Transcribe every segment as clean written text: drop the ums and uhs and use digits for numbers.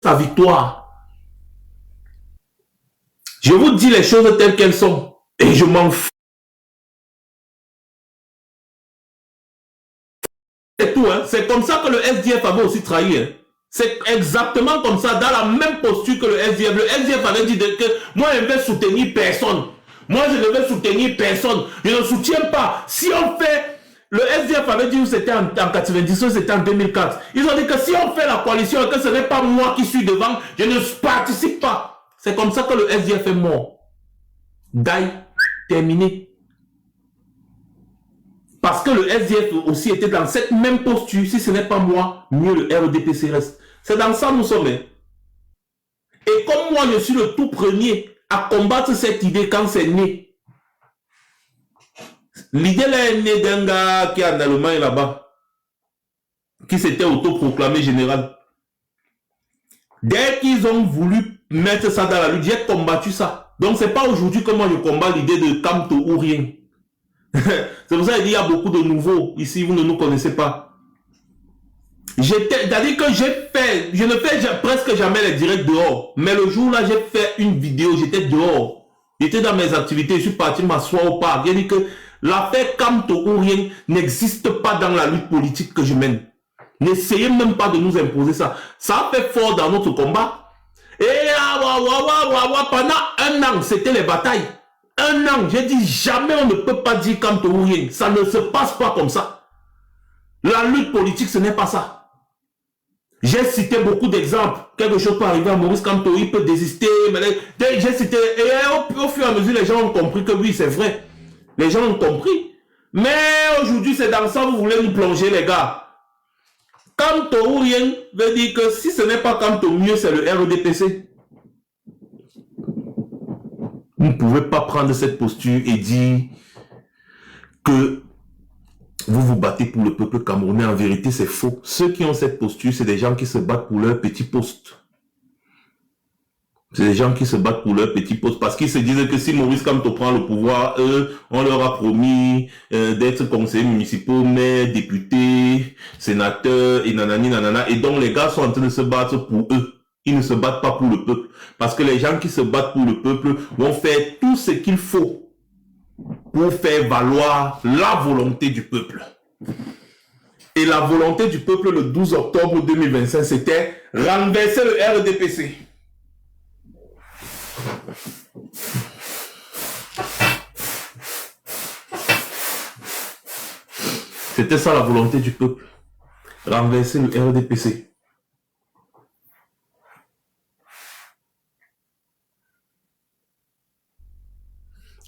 sa victoire. Je vous dis les choses telles qu'elles sont. Et je m'en fous. C'est tout, hein. C'est comme ça que le SDF avait aussi trahi. Hein. C'est exactement comme ça, dans la même posture que le SDF. Le SDF avait dit que moi, je ne vais soutenir personne. Moi, je ne vais soutenir personne. Je ne soutiens pas. Si on fait... Le SDF avait dit que c'était en 1998, c'était en 2004. Ils ont dit que si on fait la coalition et que ce n'est pas moi qui suis devant, je ne participe pas. C'est comme ça que le SDF est mort. Die, terminé. Parce que le SDF aussi était dans cette même posture. Si ce n'est pas moi, mieux le RDPC reste. C'est dans ça que nous sommes. Et comme moi, je suis le tout premier à combattre cette idée quand c'est né. L'idée là est née d'un gars qui est en Allemagne là-bas, qui s'était autoproclamé général. Dès qu'ils ont voulu mettre ça dans la lutte, j'ai combattu ça. Donc c'est pas aujourd'hui que moi je combats l'idée de Kamto ou rien. C'est pour ça qu'il y a beaucoup de nouveaux ici, vous ne nous connaissez pas. C'est-à-dire que je ne fais presque jamais les directs dehors. Mais le jour là, j'ai fait une vidéo, j'étais dehors. J'étais dans mes activités, je suis parti m'asseoir au parc. J'ai dit que l'affaire Kamto ou rien n'existe pas dans la lutte politique que je mène. N'essayez même pas de nous imposer ça. Ça a fait fort dans notre combat. Et pendant un an, c'était les batailles. Un an, j'ai dit jamais on ne peut pas dire Kamto ou rien. Ça ne se passe pas comme ça. La lutte politique, ce n'est pas ça. J'ai cité beaucoup d'exemples. Quelque chose peut arriver à Maurice Kamto, il peut désister. J'ai cité, et au fur et à mesure, les gens ont compris que oui, c'est vrai. Les gens ont compris. Mais aujourd'hui, c'est dans ça que vous voulez nous plonger, les gars. Kamto ou rien veut dire que si ce n'est pas Kamto, mieux c'est le RDPC. Vous ne pouvez pas prendre cette posture et dire que vous vous battez pour le peuple camerounais. En vérité, c'est faux. Ceux qui ont cette posture, c'est des gens qui se battent pour leur petit poste. C'est des gens qui se battent pour leur petit poste parce qu'ils se disent que si Maurice Kamto prend le pouvoir, eux, on leur a promis d'être conseillers municipaux, maires, députés, sénateurs et nanani nanana. Et donc les gars sont en train de se battre pour eux. Ils ne se battent pas pour le peuple. Parce que les gens qui se battent pour le peuple vont faire tout ce qu'il faut pour faire valoir la volonté du peuple. Et la volonté du peuple le 12 octobre 2025, c'était renverser le RDPC. C'était ça la volonté du peuple. Renverser le RDPC.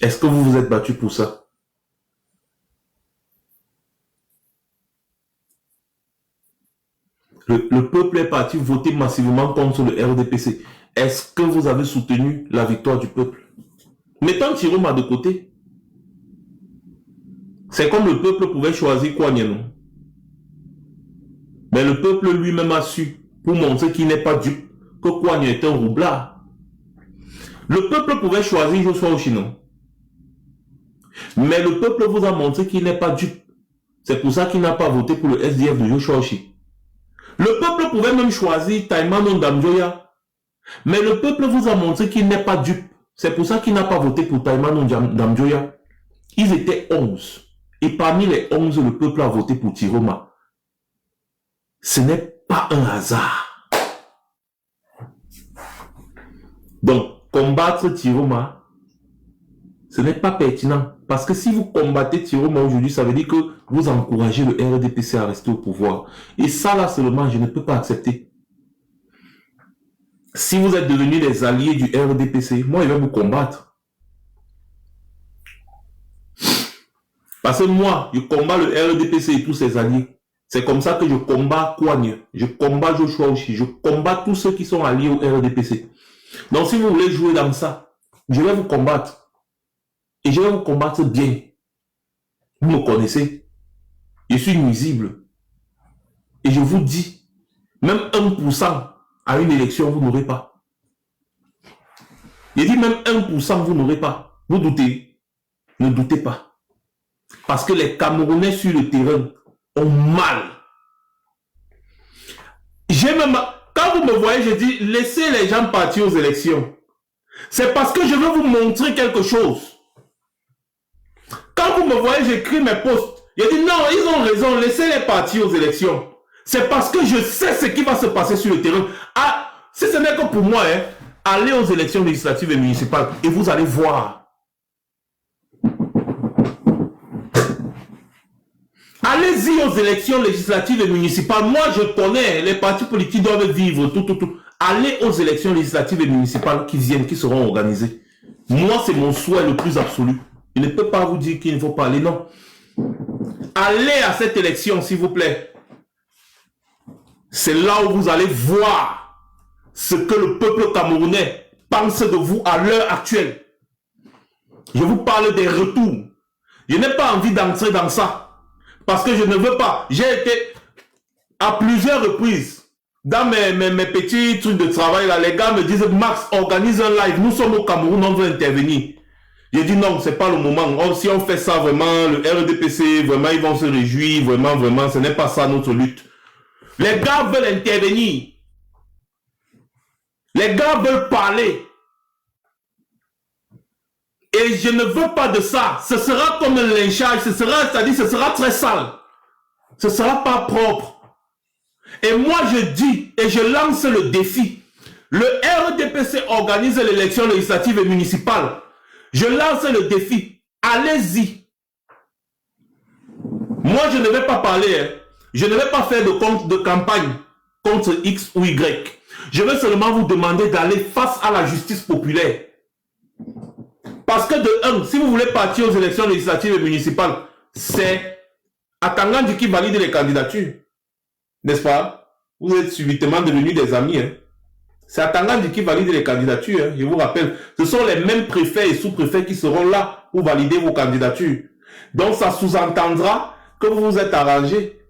Est-ce que vous vous êtes battu pour ça? Le peuple est parti voter massivement contre le RDPC. Est-ce que vous avez soutenu la victoire du peuple? Mettons Tiroma de côté. C'est comme le peuple pouvait choisir Kouagne, non? Mais le peuple lui-même a su, pour montrer qu'il n'est pas dupe, que Kouagne est un roublard. Le peuple pouvait choisir Joshua Ochinon. Mais le peuple vous a montré qu'il n'est pas dupe. C'est pour ça qu'il n'a pas voté pour le SDF de Joshua Ochi. Le peuple pouvait même choisir Taïmano Ndamjoya. Mais le peuple vous a montré qu'il n'est pas dupe. C'est pour ça qu'il n'a pas voté pour Taïmano Ndamjoya. Ils étaient 11. Et parmi les 11, le peuple a voté pour Tiroma. Ce n'est pas un hasard. Donc, combattre Tiroma, ce n'est pas pertinent. Parce que si vous combattez Tiroma aujourd'hui, ça veut dire que vous encouragez le RDPC à rester au pouvoir. Et ça, là, seulement, je ne peux pas accepter. Si vous êtes devenus les alliés du RDPC, moi, je vais vous combattre. Parce que moi, je combats le RDPC et tous ses alliés. C'est comme ça que je combats Kouagne, je combats Joshua Ochi, je combats tous ceux qui sont alliés au RDPC. Donc, si vous voulez jouer dans ça, je vais vous combattre. Et je vais vous combattre bien. Vous me connaissez. Je suis nuisible. Et je vous dis, même 1% à une élection, vous n'aurez pas. Je dis même 1%, vous n'aurez pas. Vous doutez? Ne doutez pas. Parce que les Camerounais sur le terrain ont mal. Quand vous me voyez, je dis, laissez les gens partir aux élections. C'est parce que je veux vous montrer quelque chose. Quand vous me voyez, j'écris mes posts. Je dis, non, ils ont raison, laissez-les partir aux élections. C'est parce que je sais ce qui va se passer sur le terrain. Ah, si ce n'est que pour moi, hein, allez aux élections législatives et municipales et vous allez voir. Allez-y aux élections législatives et municipales. Moi, je connais, les partis politiques doivent vivre, tout. Allez aux élections législatives et municipales qui viennent, qui seront organisées. Moi, c'est mon souhait le plus absolu. Je ne peux pas vous dire qu'il ne faut pas aller, non. Allez à cette élection, s'il vous plaît. C'est là où vous allez voir ce que le peuple camerounais pense de vous à l'heure actuelle. Je vous parle des retours. Je n'ai pas envie d'entrer dans ça. Parce que je ne veux pas. J'ai été à plusieurs reprises dans mes petits trucs de travail. Là, les gars me disent, Max, organise un live. Nous sommes au Cameroun, on veut intervenir. J'ai dit non, c'est pas le moment. Si on fait ça vraiment, le RDPC, vraiment, ils vont se réjouir. Vraiment, ce n'est pas ça notre lutte. Les gars veulent intervenir. Les gars veulent parler. Et je ne veux pas de ça. Ce sera comme un lynchage. C'est-à-dire, ce sera très sale. Ce sera pas propre. Et moi, je dis et je lance le défi. Le RDPC organise l'élection législative et municipale. Je lance le défi. Allez-y. Moi, je ne vais pas parler. Hein. Je ne vais pas faire de campagne contre X ou Y. Je vais seulement vous demander d'aller face à la justice populaire. Parce que de un, si vous voulez partir aux élections législatives et municipales, c'est Atangandi qui valide les candidatures. N'est-ce pas? Vous êtes subitement devenus des amis. Hein? C'est Atangandi qui valide les candidatures. Hein? Je vous rappelle, ce sont les mêmes préfets et sous-préfets qui seront là pour valider vos candidatures. Donc ça sous-entendra que vous vous êtes arrangés.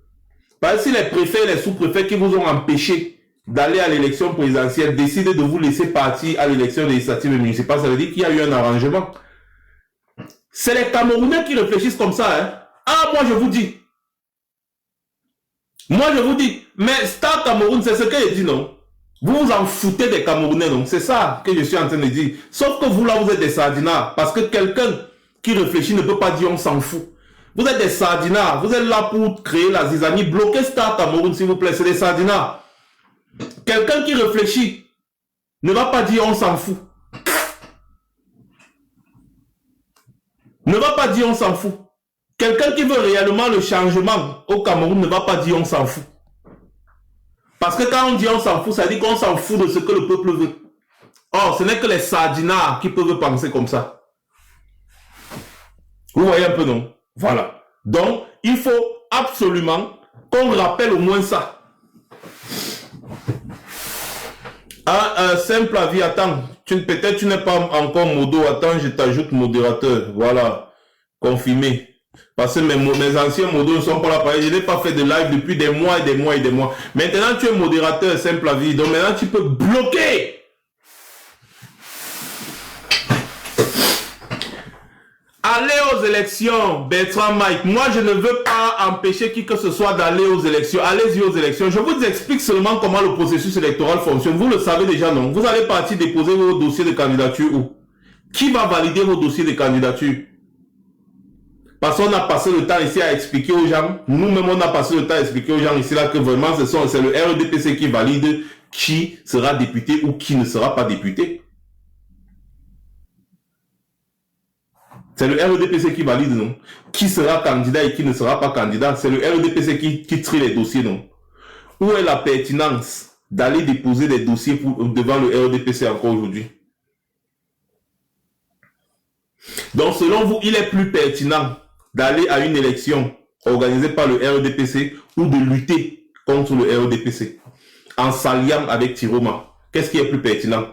Parce que si les préfets et les sous-préfets qui vous ont empêché d'aller à l'élection présidentielle décident de vous laisser partir à l'élection législative et municipale, ça veut dire qu'il y a eu un arrangement. C'est les Camerounais qui réfléchissent comme ça. Hein? Ah, moi je vous dis. Mais Star Cameroun, c'est ce que je dis, non? Vous vous en foutez des Camerounais, non? C'est ça que je suis en train de dire. Sauf que vous là, vous êtes des sardinards. Parce que quelqu'un qui réfléchit ne peut pas dire on s'en fout. Vous êtes des sardinards. Vous êtes là pour créer la zizanie. Bloquez Star Cameroun, s'il vous plaît. C'est des sardinards. Quelqu'un qui réfléchit ne va pas dire on s'en fout. Ne va pas dire on s'en fout. Quelqu'un qui veut réellement le changement au Cameroun ne va pas dire on s'en fout. Parce que quand on dit on s'en fout, ça dit qu'on s'en fout de ce que le peuple veut. Or, ce n'est que les sardinards qui peuvent penser comme ça. Vous voyez un peu, non? Voilà. Donc, il faut absolument qu'on rappelle au moins ça. Ah, simple avis, attends, peut-être tu n'es pas encore modo, attends, je t'ajoute modérateur, voilà, confirmé. Parce que mes anciens modos ne sont pas là, pareil, je n'ai pas fait de live depuis des mois et des mois et des mois. Maintenant, tu es modérateur, simple avis, donc maintenant tu peux bloquer. Allez aux élections, Bertrand Mike. Moi, je ne veux pas empêcher qui que ce soit d'aller aux élections. Allez-y aux élections. Je vous explique seulement comment le processus électoral fonctionne. Vous le savez déjà, non? Vous allez partir déposer vos dossiers de candidature où? Qui va valider vos dossiers de candidature? Parce qu'on a passé le temps ici à expliquer aux gens. Nous-mêmes, on a passé le temps à expliquer aux gens ici là que vraiment, c'est le RDPC qui valide qui sera député ou qui ne sera pas député. C'est le RDPC qui valide, non? Qui sera candidat et qui ne sera pas candidat? C'est le RDPC qui trie les dossiers, non? Où est la pertinence d'aller déposer des dossiers devant le RDPC encore aujourd'hui? Donc, selon vous, il est plus pertinent d'aller à une élection organisée par le RDPC ou de lutter contre le RDPC en s'alliant avec Tiroma? Qu'est-ce qui est plus pertinent?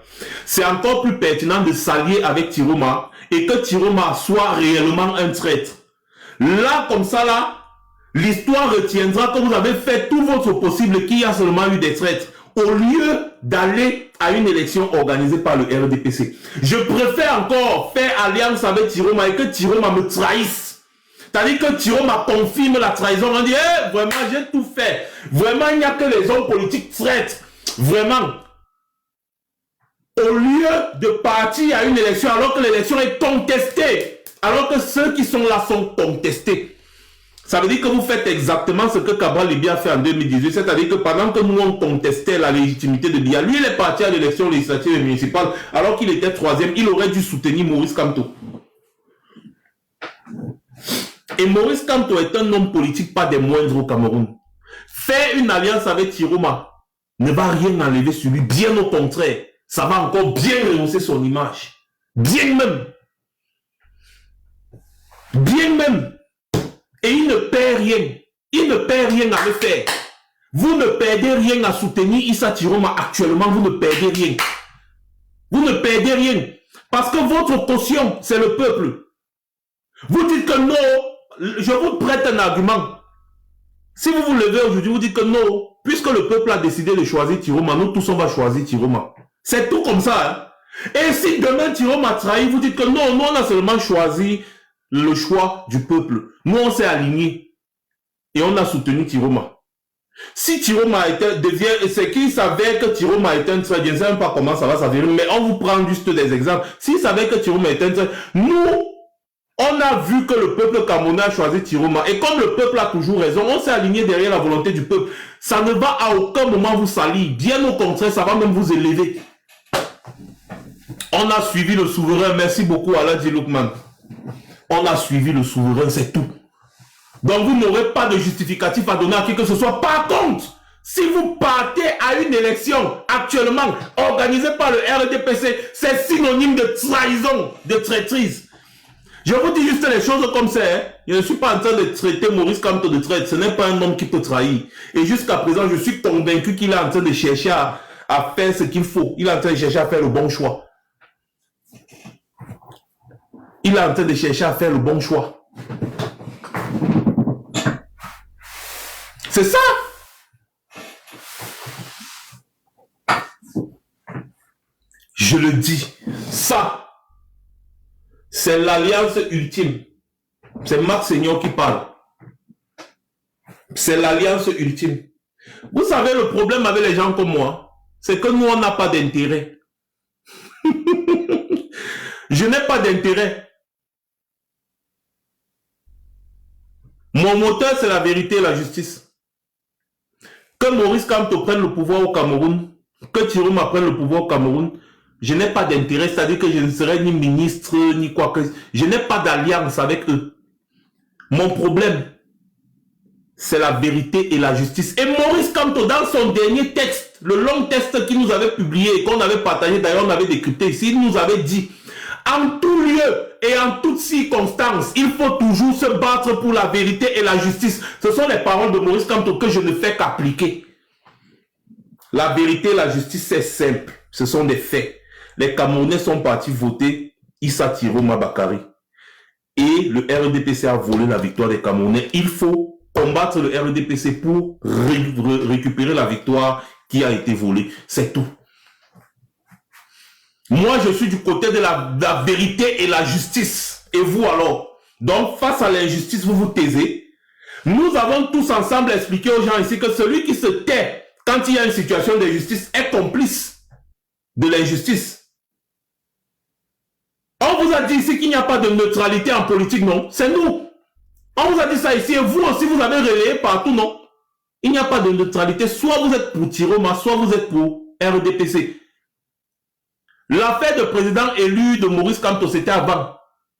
C'est encore plus pertinent de s'allier avec Tiroma et que Tiroma soit réellement un traître. Là, comme ça, là, l'histoire retiendra que vous avez fait tout votre possible, qu'il y a seulement eu des traîtres, au lieu d'aller à une élection organisée par le RDPC. Je préfère encore faire alliance avec Tiroma et que Tiroma me trahisse. C'est-à-dire que Tiroma confirme la trahison. On dit, hey, vraiment, j'ai tout fait. Vraiment, il n'y a que les hommes politiques traîtres. Vraiment, au lieu de partir à une élection alors que l'élection est contestée, alors que ceux qui sont là sont contestés, ça veut dire que vous faites exactement ce que Cabral Libya a fait en 2018, c'est-à-dire que pendant que nous on contestait la légitimité de Biya, lui il est parti à l'élection législative et municipale alors qu'il était troisième, il aurait dû soutenir Maurice Kamto. Et Maurice Kamto est un homme politique pas des moindres au Cameroun. Faire une alliance avec Tiroma ne va rien enlever sur lui, bien au contraire, ça va encore bien rehausser son image. Bien même. Bien même. Et il ne perd rien. Il ne perd rien à le faire. Vous ne perdez rien à soutenir Issa Tiroma actuellement, vous ne perdez rien. Vous ne perdez rien. Parce que votre caution, c'est le peuple. Vous dites que non, je vous prête un argument. Si vous vous levez aujourd'hui, vous dites que non, puisque le peuple a décidé de choisir Tiroma, nous tous on va choisir Tiroma. C'est tout comme ça. Hein? Et si demain Tiroma trahit, vous dites que non, nous on a seulement choisi le choix du peuple. Nous on s'est alignés et on a soutenu Tiroma. Si Tiroma devient, c'est qu'il savait que Tiroma est un trait, je ne sais même pas comment ça va s'avérer, mais on vous prend juste des exemples. S'il savait que Tiroma est un trait, nous, on a vu que le peuple camerounais a choisi Tiroma. Et comme le peuple a toujours raison, on s'est aligné derrière la volonté du peuple. Ça ne va à aucun moment vous salir. Bien au contraire, ça va même vous élever. On a suivi le souverain. Merci beaucoup Alain Djiloukman. On a suivi le souverain, c'est tout. Donc vous n'aurez pas de justificatif à donner à qui que ce soit. Par contre, si vous partez à une élection actuellement organisée par le RDPC, c'est synonyme de trahison, de traîtrise. Je vous dis juste les choses comme ça. Hein. Je ne suis pas en train de traiter Maurice Kamto de traître. Ce n'est pas un homme qui peut trahir. Et jusqu'à présent, je suis convaincu qu'il est en train de chercher à faire ce qu'il faut. Il est en train de chercher à faire le bon choix. Il est en train de chercher à faire le bon choix. C'est ça. Je le dis. Ça. C'est l'alliance ultime. C'est Marc Seigneur qui parle. C'est l'alliance ultime. Vous savez, le problème avec les gens comme moi, c'est que nous, on n'a pas d'intérêt. Je n'ai pas d'intérêt. Mon moteur, c'est la vérité et la justice. Que Maurice Kamto prenne le pouvoir au Cameroun, que Tiroma prenne le pouvoir au Cameroun, je n'ai pas d'intérêt, c'est-à-dire que je ne serai ni ministre, ni quoi que... Je n'ai pas d'alliance avec eux. Mon problème, c'est la vérité et la justice. Et Maurice Kamto, dans son dernier texte, le long texte qu'il nous avait publié, qu'on avait partagé, d'ailleurs on avait décrypté ici, il nous avait dit, en tout lieu et en toutes circonstances, il faut toujours se battre pour la vérité et la justice. Ce sont les paroles de Maurice Kamto que je ne fais qu'appliquer. La vérité et la justice, c'est simple. Ce sont des faits. Les Camerounais sont partis voter Issa Tiroma Bakary. Et le RDPC a volé la victoire des Camerounais. Il faut combattre le RDPC pour récupérer la victoire qui a été volée. C'est tout. Moi, je suis du côté de la vérité et la justice. Et vous alors? Donc, face à l'injustice, vous vous taisez. Nous avons tous ensemble expliqué aux gens ici que celui qui se tait quand il y a une situation d'injustice est complice de l'injustice. On vous a dit ici qu'il n'y a pas de neutralité en politique, non? C'est nous. On vous a dit ça ici et vous aussi vous avez relayé partout, non? Il n'y a pas de neutralité. Soit vous êtes pour Tiroma, soit vous êtes pour RDPC. L'affaire de président élu de Maurice Kamto, c'était avant.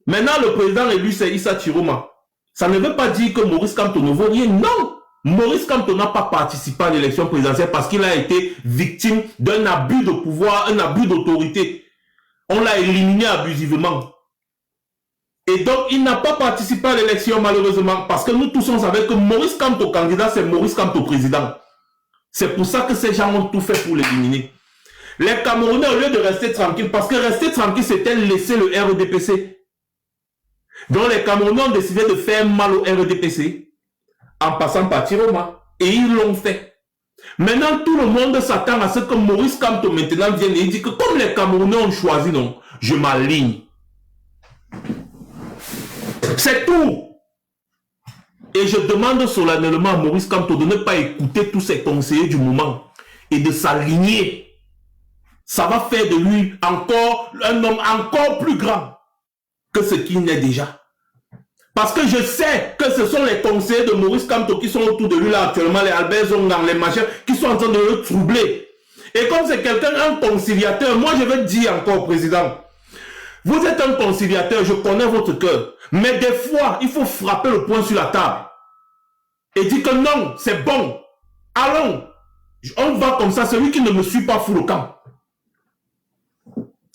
Maintenant, le président élu, c'est Issa Tiroma. Ça ne veut pas dire que Maurice Kamto ne vaut rien. Non! Maurice Kamto n'a pas participé à l'élection présidentielle parce qu'il a été victime d'un abus de pouvoir, un abus d'autorité. On l'a éliminé abusivement. Et donc, il n'a pas participé à l'élection malheureusement parce que nous tous on savait que Maurice Kamto candidat, c'est Maurice Kamto président. C'est pour ça que ces gens ont tout fait pour l'éliminer. Les Camerounais, au lieu de rester tranquilles, parce que rester tranquille, c'était laisser le RDPC. Donc, les Camerounais ont décidé de faire mal au RDPC en passant par Tiroma. Et ils l'ont fait. Maintenant, tout le monde s'attend à ce que Maurice Kamto maintenant vienne et il dit que comme les Camerounais ont choisi, non, je m'aligne. C'est tout. Et je demande solennellement à Maurice Kamto de ne pas écouter tous ces conseillers du moment. et de sa lignée, ça va faire de lui encore un homme encore plus grand que ce qu'il n'est déjà. Parce que je sais que ce sont les conseillers de Maurice Kamto qui sont autour de lui là actuellement, les Albert Zongang, les machins, qui sont en train de le troubler. Et comme c'est quelqu'un, un conciliateur, moi je vais dire encore, président, vous êtes un conciliateur, je connais votre cœur, mais des fois, il faut frapper le poing sur la table et dire que non, c'est bon, allons, on va comme ça, celui qui ne me suit pas fout le camp.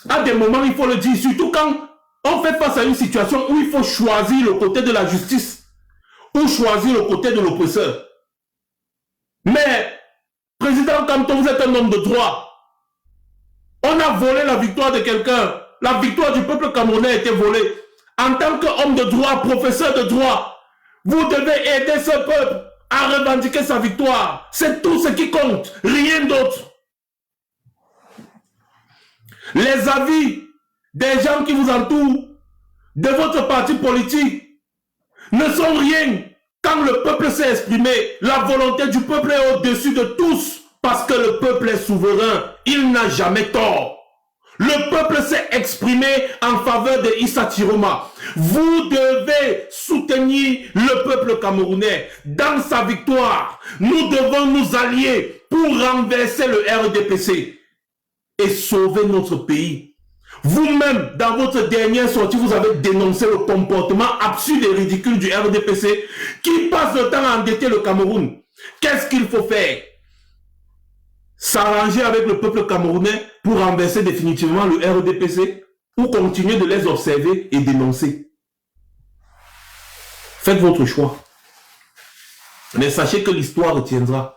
À des moments, il faut le dire, surtout quand on fait face à une situation où il faut choisir le côté de la justice ou choisir le côté de l'oppresseur. Mais, président Kamto, vous êtes un homme de droit. On a volé la victoire de quelqu'un. La victoire du peuple camerounais a été volée. En tant qu'homme de droit, professeur de droit, vous devez aider ce peuple à revendiquer sa victoire. C'est tout ce qui compte, rien d'autre. Les avis des gens qui vous entourent, de votre parti politique, ne sont rien quand le peuple s'est exprimé. La volonté du peuple est au-dessus de tous, parce que le peuple est souverain. Il n'a jamais tort. Le peuple s'est exprimé en faveur de Issa Chiroma. Vous devez soutenir le peuple camerounais dans sa victoire. Nous devons nous allier pour renverser le RDPC et sauver notre pays. Vous-même, dans votre dernière sortie, vous avez dénoncé le comportement absurde et ridicule du RDPC qui passe le temps à endetter le Cameroun. Qu'est-ce qu'il faut faire? S'arranger avec le peuple camerounais pour renverser définitivement le RDPC ou continuer de les observer et dénoncer? Faites votre choix. Mais sachez que l'histoire retiendra.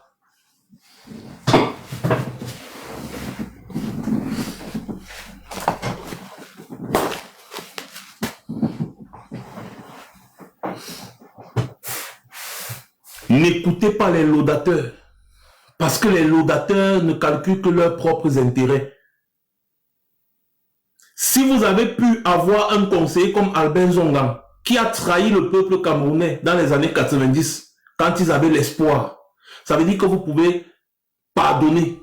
N'écoutez pas les laudateurs, parce que les laudateurs ne calculent que leurs propres intérêts. Si vous avez pu avoir un conseiller comme Albert Zongang, qui a trahi le peuple camerounais dans les années 90, quand ils avaient l'espoir, ça veut dire que vous pouvez pardonner.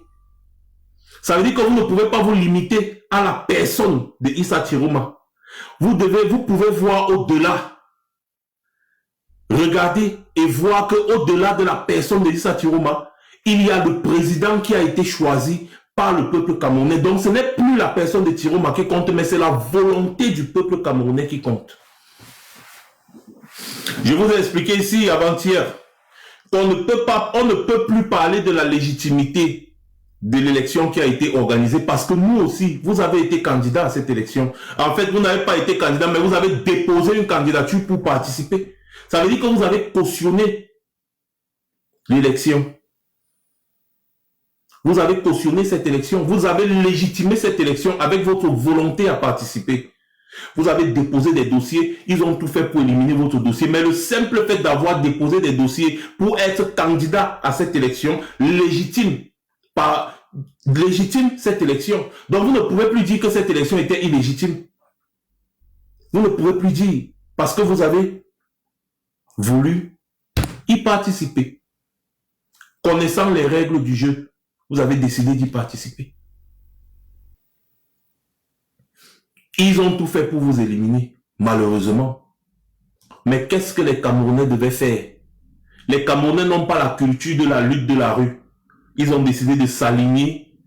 Ça veut dire que vous ne pouvez pas vous limiter à la personne de Issa Chiroma. Vous pouvez voir au-delà. Regardez et voir qu'au-delà de la personne de Issa Chiroma, il y a le président qui a été choisi par le peuple camerounais. Donc ce n'est plus la personne de Chiroma qui compte, mais c'est la volonté du peuple camerounais qui compte. Je vous ai expliqué ici avant-hier qu'on ne peut plus parler de la légitimité de l'élection qui a été organisée parce que nous aussi, vous avez été candidat à cette élection. En fait, vous n'avez pas été candidat, mais vous avez déposé une candidature pour participer. Ça veut dire que vous avez cautionné l'élection. Vous avez cautionné cette élection. Vous avez légitimé cette élection avec votre volonté à participer. Vous avez déposé des dossiers. Ils ont tout fait pour éliminer votre dossier. Mais le simple fait d'avoir déposé des dossiers pour être candidat à cette élection légitime cette élection. Donc vous ne pouvez plus dire que cette élection était illégitime. Vous ne pouvez plus dire parce que vous avez voulu y participer. Connaissant les règles du jeu, vous avez décidé d'y participer. Ils ont tout fait pour vous éliminer, malheureusement. Mais qu'est-ce que les Camerounais devaient faire? Les Camerounais n'ont pas la culture de la lutte de la rue. Ils ont décidé de s'aligner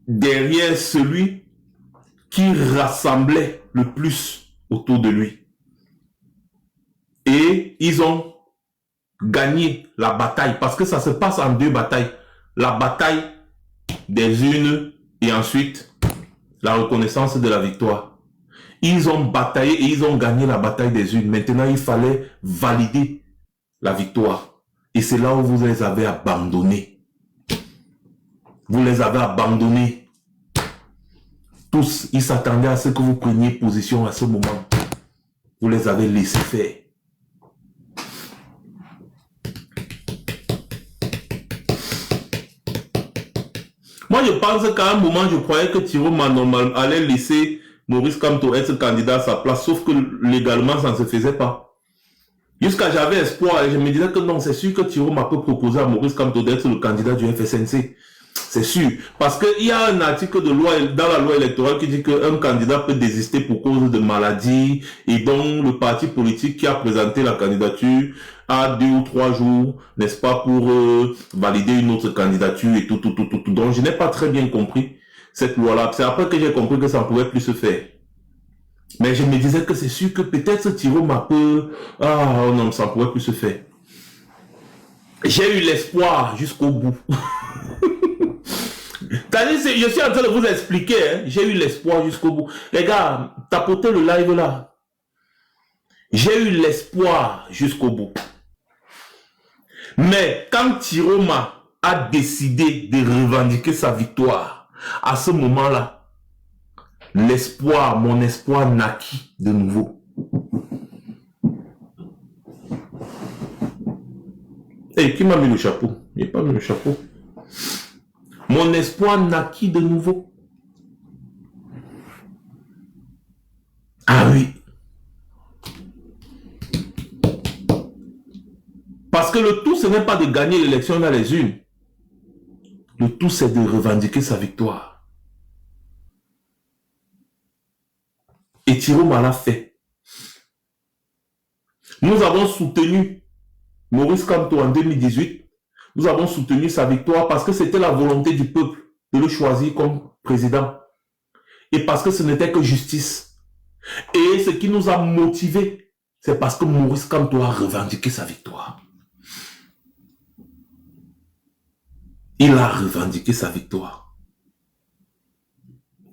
derrière celui qui rassemblait le plus autour de lui. Et ils ont gagné la bataille, parce que ça se passe en deux batailles. La bataille des urnes et ensuite la reconnaissance de la victoire. Ils ont bataillé et ils ont gagné la bataille des urnes. Maintenant, il fallait valider la victoire. Et c'est là où vous les avez abandonnés. Vous les avez abandonnés. Tous, ils s'attendaient à ce que vous preniez position à ce moment. Vous les avez laissés faire. Moi, je pense qu'à un moment, je croyais que Chiroma allait laisser Maurice Kamto être candidat à sa place, sauf que légalement, ça ne se faisait pas. Jusqu'à j'avais espoir et je me disais que non, c'est sûr que Chiroma peut proposer à Maurice Kamto d'être le candidat du FSNC. C'est sûr. Parce qu'il y a un article de loi dans la loi électorale qui dit qu'un candidat peut désister pour cause de maladie et donc le parti politique qui a présenté la candidature a 2 ou 3 jours, n'est-ce pas, pour valider une autre candidature et tout. Donc je n'ai pas très bien compris cette loi-là. C'est après que j'ai compris que ça ne pouvait plus se faire. Mais je me disais que c'est sûr que peut-être Tiroma peut... Ah non, ça ne pouvait plus se faire. J'ai eu l'espoir jusqu'au bout. Je suis en train de vous expliquer, hein. J'ai eu l'espoir jusqu'au bout. Les gars, tapotez le live là. J'ai eu l'espoir jusqu'au bout. Mais quand Tiroma a décidé de revendiquer sa victoire, à ce moment-là, l'espoir, mon espoir naquit de nouveau. Et qui m'a mis le chapeau? Il n'a pas mis le chapeau. Mon espoir naquit de nouveau. Ah oui. Parce que le tout, ce n'est pas de gagner l'élection dans les urnes. Le tout, c'est de revendiquer sa victoire. Et Tiroma l'a fait. Nous avons soutenu Maurice Kamto en 2018. Nous avons soutenu sa victoire parce que c'était la volonté du peuple de le choisir comme président. Et parce que ce n'était que justice. Et ce qui nous a motivés, c'est parce que Maurice Kamto a revendiqué sa victoire. Il a revendiqué sa victoire.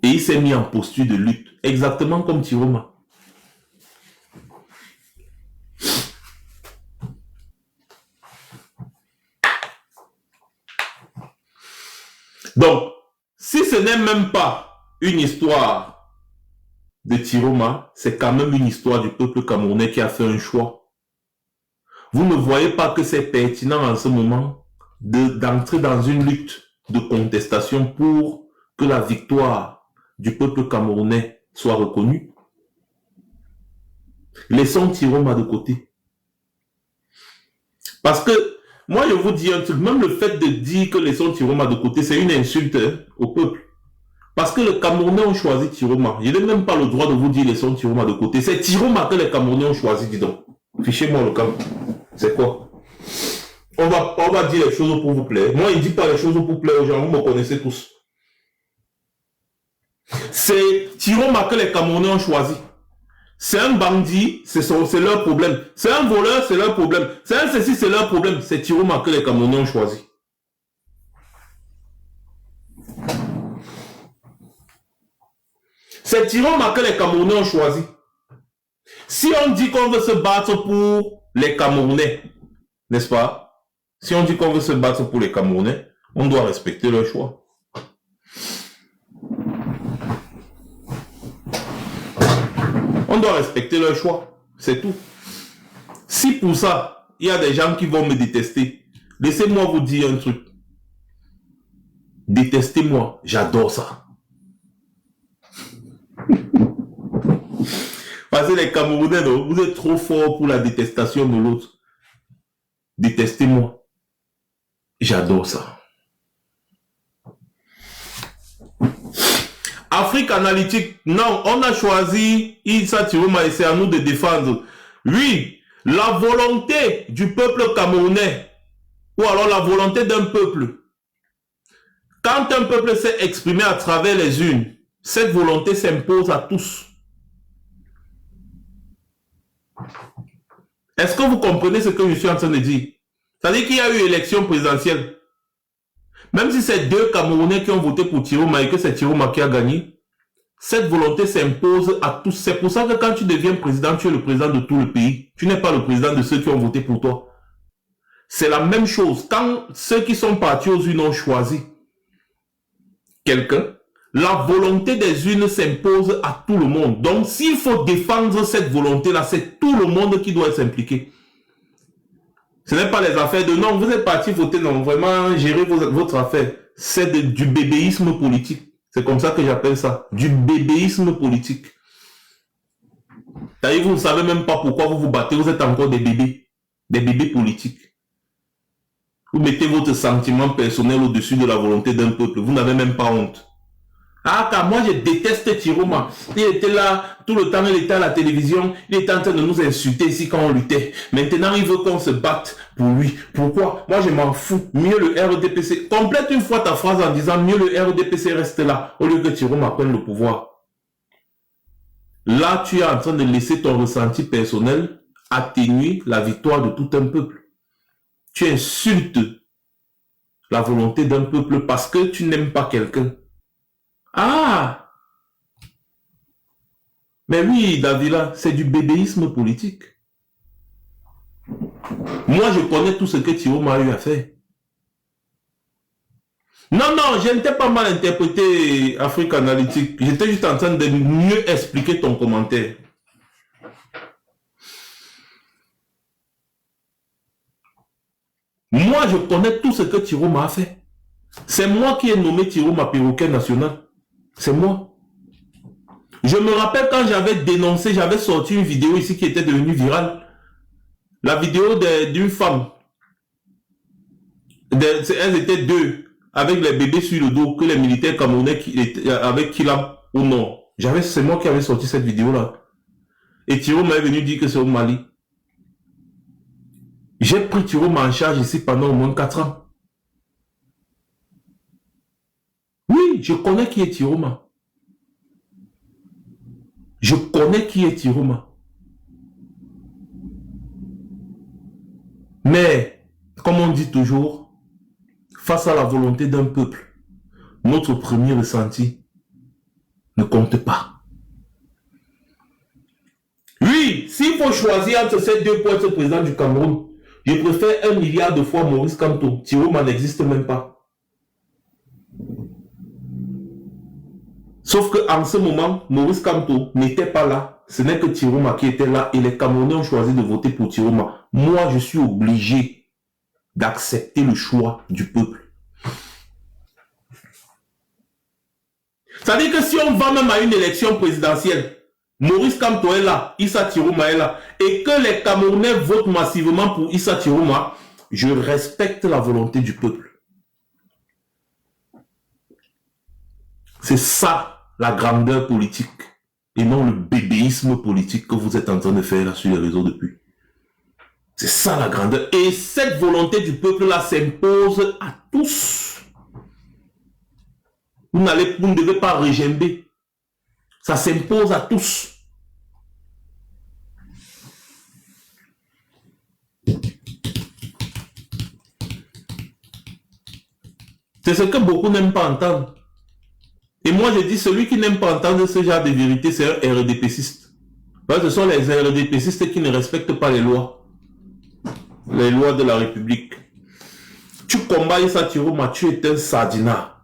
Et il s'est mis en posture de lutte, exactement comme Tiroma. Donc, si ce n'est même pas une histoire de Tiroma, c'est quand même une histoire du peuple camerounais qui a fait un choix. Vous ne voyez pas que c'est pertinent en ce moment d'entrer dans une lutte de contestation pour que la victoire du peuple camerounais soit reconnue? Laissons Tiroma de côté. Parce que moi, je vous dis un truc, même le fait de dire que laissons Tiroma de côté, c'est une insulte au peuple. Parce que les Camerounais ont choisi Tiroma. Je n'ai même pas le droit de vous dire laissons Tiroma de côté. C'est Tiroma que les Camerounais ont choisi, dis donc. Fichez-moi le camp. C'est quoi? On va dire les choses pour vous plaire. Moi, il ne dit pas les choses pour plaire aux gens, vous me connaissez tous. C'est Tiroma que les Camerounais ont choisi. C'est un bandit, c'est leur problème. C'est un voleur, c'est leur problème. C'est un ceci, c'est leur problème. C'est Tiroma que les Camerounais ont choisi. C'est Tiroma que les Camerounais ont choisi. Si on dit qu'on veut se battre pour les Camerounais, n'est-ce pas? Si on dit qu'on veut se battre pour les Camerounais, on doit respecter leur choix. On doit respecter leur choix. C'est tout. Si pour ça, il y a des gens qui vont me détester, laissez-moi vous dire un truc. Détestez-moi. J'adore ça. Parce que les Camerounais, non, vous êtes trop forts pour la détestation de l'autre. Détestez-moi. J'adore ça. Afrique analytique, non, on a choisi Issa Tiroma et c'est à nous de défendre. Oui, la volonté du peuple camerounais, ou alors la volonté d'un peuple. Quand un peuple s'est exprimé à travers les urnes, cette volonté s'impose à tous. Est-ce que vous comprenez ce que je suis en train de dire? C'est-à-dire qu'il y a eu élection présidentielle. Même si c'est 2 Camerounais qui ont voté pour Tiroma et que c'est Tiroma qui a gagné, cette volonté s'impose à tous. C'est pour ça que quand tu deviens président, tu es le président de tout le pays. Tu n'es pas le président de ceux qui ont voté pour toi. C'est la même chose. Quand ceux qui sont partis aux urnes ont choisi quelqu'un, la volonté des urnes s'impose à tout le monde. Donc, s'il faut défendre cette volonté-là, c'est tout le monde qui doit s'impliquer. Ce n'est pas les affaires de non, vous êtes parti voter, non, vraiment gérer votre affaire. C'est du bébéisme politique. C'est comme ça que j'appelle ça. Du bébéisme politique. C'est-à-dire, vous ne savez même pas pourquoi vous vous battez, vous êtes encore des bébés. Des bébés politiques. Vous mettez votre sentiment personnel au-dessus de la volonté d'un peuple. Vous n'avez même pas honte. Ah, car moi, je déteste Tiroma. Il était là, tout le temps, il était à la télévision. Il était en train de nous insulter ici quand on luttait. Maintenant, il veut qu'on se batte pour lui. Pourquoi? Moi, je m'en fous. Mieux le RDPC. Complète une fois ta phrase en disant mieux le RDPC reste là, au lieu que Tiroma prenne le pouvoir. Là, tu es en train de laisser ton ressenti personnel atténuer la victoire de tout un peuple. Tu insultes la volonté d'un peuple parce que tu n'aimes pas quelqu'un. Ah! Mais oui, Davila, c'est du bébéisme politique. Moi, je connais tout ce que Tiroma a eu à faire. Non, non, je n'étais pas mal interprété Afrique Analytique. J'étais juste en train de mieux expliquer ton commentaire. Moi, je connais tout ce que Tiroma a fait. C'est moi qui ai nommé Tiroma perroquet national. C'est moi. Je me rappelle quand j'avais dénoncé, j'avais sorti une vidéo ici qui était devenue virale. La vidéo d'une femme. Elles étaient deux, avec les bébés sur le dos, que les militaires camerounais avec Kilam au nord. C'est moi qui avais sorti cette vidéo-là. Et Tiroma est venu dire que c'est au Mali. J'ai pris Tiroma en charge ici pendant au moins 4 ans. Oui, je connais qui est Tiroma. Je connais qui est Tiroma. Mais, comme on dit toujours, face à la volonté d'un peuple, notre premier ressenti ne compte pas. Oui, s'il faut choisir entre ces deux pour être président du Cameroun, je préfère 1 milliard de fois Maurice Kamto. Tiroma n'existe même pas. Sauf qu'en ce moment, Maurice Kamto n'était pas là. Ce n'est que Tiroma qui était là et les Camerounais ont choisi de voter pour Tiroma. Moi, je suis obligé d'accepter le choix du peuple. C'est-à-dire que si on va même à une élection présidentielle, Maurice Kamto est là, Issa Tiroma est là, et que les Camerounais votent massivement pour Issa Tiroma, je respecte la volonté du peuple. C'est ça la grandeur politique et non le bébéisme politique que vous êtes en train de faire là sur les réseaux depuis. C'est ça la grandeur. Et cette volonté du peuple là s'impose à tous. Vous ne devez pas régimber. Ça s'impose à tous. C'est ce que beaucoup n'aiment pas entendre. Et moi, je dis, celui qui n'aime pas entendre ce genre de vérité, c'est un RDPciste. Parce que ce sont les RDPcistes qui ne respectent pas les lois. Les lois de la République. Tu combats Issa Tiroma, tu es un sardinat.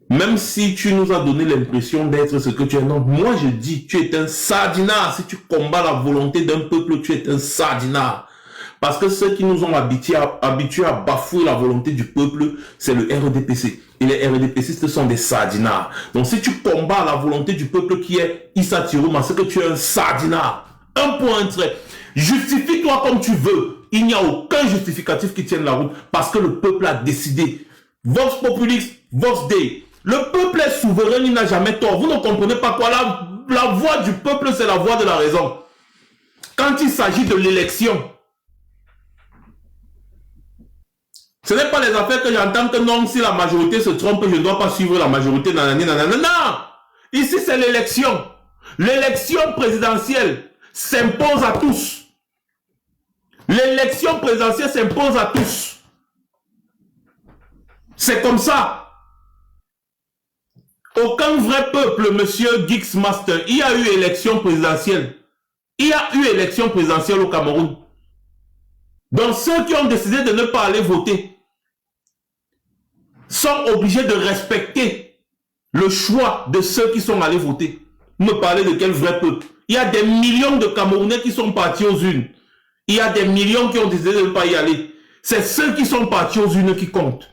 Même si tu nous as donné l'impression d'être ce que tu es, non. Moi, je dis, tu es un sardinat. Si tu combats la volonté d'un peuple, tu es un sardinat. Parce que ceux qui nous ont habitués à bafouer la volonté du peuple, c'est le RDPC. Et les RDPcistes sont des sardinards. Donc si tu combats la volonté du peuple qui est Issa Tiroma, c'est que tu es un sardinard. Un point, un trait. Justifie-toi comme tu veux. Il n'y a aucun justificatif qui tienne la route parce que le peuple a décidé. Vox Populis, Vox Dei. Le peuple est souverain, il n'a jamais tort. Vous ne comprenez pas quoi? La voix du peuple, c'est la voix de la raison. Quand il s'agit de l'élection, ce n'est pas les affaires que j'entends que non, si la majorité se trompe, je ne dois pas suivre la majorité. Nanani, nanana. Non! Ici, c'est l'élection. L'élection présidentielle s'impose à tous. L'élection présidentielle s'impose à tous. C'est comme ça. Aucun vrai peuple, monsieur Geeks Master, il y a eu élection présidentielle. Il y a eu élection présidentielle au Cameroun. Donc ceux qui ont décidé de ne pas aller voter sont obligés de respecter le choix de ceux qui sont allés voter. Vous me parlez de quel vrai peuple? Il y a des millions de Camerounais qui sont partis aux urnes. Il y a des millions qui ont décidé de ne pas y aller. C'est ceux qui sont partis aux urnes qui comptent.